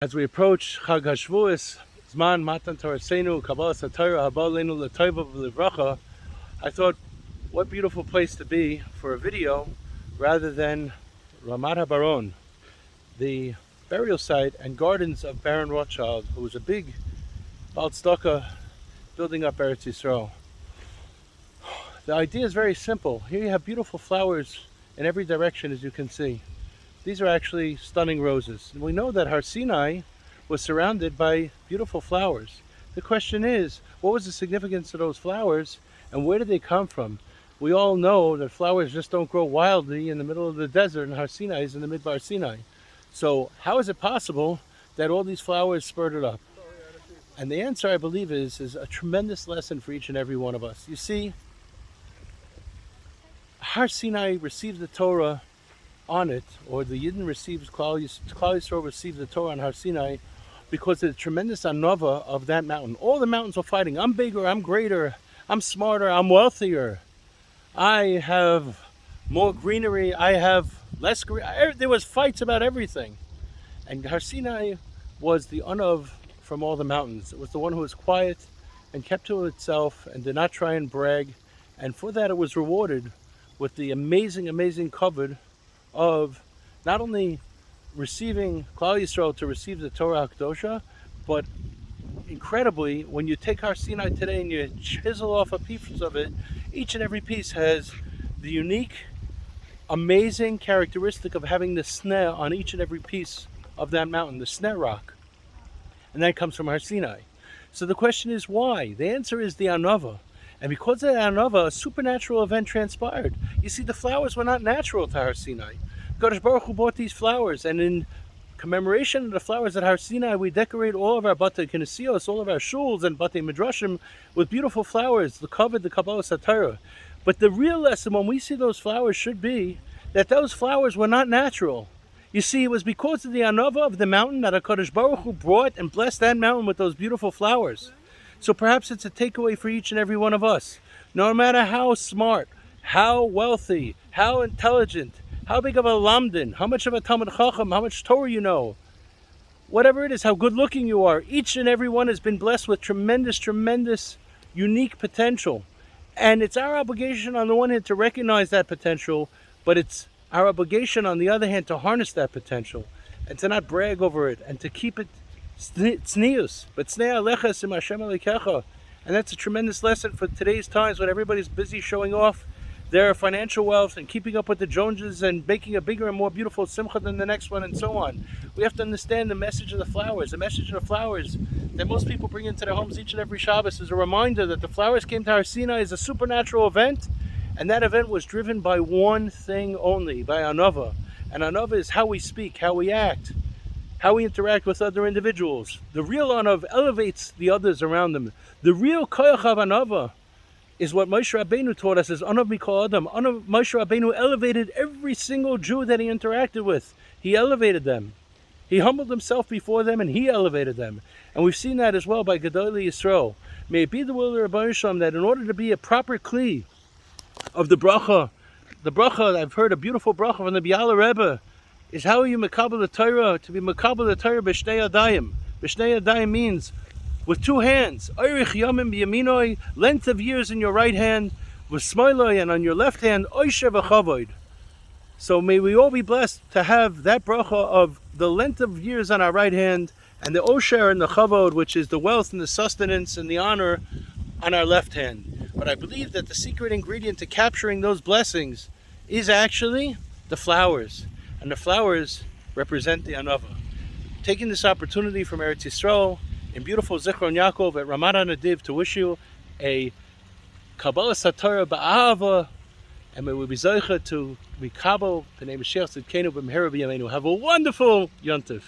As we approach Chag HaShavuos, Zman Matan Torasenu, Kabbalas HaTorah, Haba Leinu L'Tova V'Livracha, I thought, what beautiful place to be for a video rather than Ramat HaBaron, the burial site and gardens of Baron Rothschild, who was a big Baal Tzedakah building up Eretz Yisrael. The idea is very simple. Here you have beautiful flowers in every direction, as you can see. These are actually stunning roses. And we know that Har Sinai was surrounded by beautiful flowers. The question is, what was the significance of those flowers and where did they come from? We all know that flowers just don't grow wildly in the middle of the desert, and Har Sinai is in the Midbar Sinai. So how is it possible that all these flowers spurted up? And the answer, I believe, is a tremendous lesson for each and every one of us. You see, Har Sinai received the Torah on it, or the Yidden receives, Klal Yisrael received the Torah on Har Sinai because of the tremendous anova of that mountain. All the mountains were fighting. I'm bigger, I'm greater, I'm smarter, I'm wealthier, I have more greenery, I have less green. There was fights about everything. And Har Sinai was the unov from all the mountains. It was the one who was quiet and kept to itself and did not try and brag. And for that it was rewarded with the amazing, amazing covet of not only receiving Klal Yisrael to receive the Torah HaKadosha, but incredibly, when you take Har Sinai today and you chisel off a piece of it, each and every piece has the unique, amazing characteristic of having the sneh on each and every piece of that mountain, the sneh rock. And that comes from Har Sinai. So the question is why? The answer is the anava. And because of the anava, a supernatural event transpired. You see, the flowers were not natural to Har Sinai. Kadosh Baruch Hu bought these flowers, and in commemoration of the flowers at Har Sinai, we decorate all of our Batei Kinesios, all of our shuls and Batei Midrashim with beautiful flowers, the covet, the Kabbalas HaTorah. But the real lesson when we see those flowers should be that those flowers were not natural. You see, it was because of the anava of the mountain that Kadosh Baruch Hu brought and blessed that mountain with those beautiful flowers. So perhaps it's a takeaway for each and every one of us. No matter how smart, how wealthy, how intelligent, how big of a lamdin, how much of a Talmud Chacham, how much Torah you know, whatever it is, how good looking you are, each and every one has been blessed with tremendous, tremendous, unique potential. And it's our obligation on the one hand to recognize that potential, but it's our obligation on the other hand to harness that potential and to not brag over it and to keep it tznius, but tznei alecha sim Hashem alikecha. And that's a tremendous lesson for today's times when everybody's busy showing off their financial wealth and keeping up with the Joneses and making a bigger and more beautiful simcha than the next one and so on. We have to understand the message of the flowers. The message of the flowers that most people bring into their homes each and every Shabbos is a reminder that the flowers came to Har Sinai as a supernatural event, and that event was driven by one thing only, by anava. And anava is how we speak, how we act, how we interact with other individuals. The real anava elevates the others around them. The real koyach of anava is what Moshe Rabbeinu taught us, is anav mikol adam. Moshe Rabbeinu elevated every single Jew that he interacted with. He elevated them. He humbled himself before them and he elevated them. And we've seen that as well by Gedolei Yisrael. May it be the will of Rebbeinu Shalom that in order to be a proper kli of the bracha, I've heard a beautiful bracha from the Biala Rebbe, is how you makabel the Torah, to be makabel the Torah b'shnei yadayim. B'shnei yadayim means with two hands. Oirich yamim b'yaminoi, length of years in your right hand, with smoiloi, and on your left hand, oisher v'chavoid. So may we all be blessed to have that bracha of the length of years on our right hand, and the osher and the chavod, which is the wealth and the sustenance and the honor, on our left hand. But I believe that the secret ingredient to capturing those blessings is actually the flowers. And the flowers represent the anava. Taking this opportunity from Eretz Yisrael in beautiful Zichron Yaakov at Ramat HaNadiv to wish you a Kabbalas HaTorah ba'ahava, and may we be zoicha to mikabel b'nei Mashiach Tzidkenu b'mehera b'yameinu. Have a wonderful Yontif.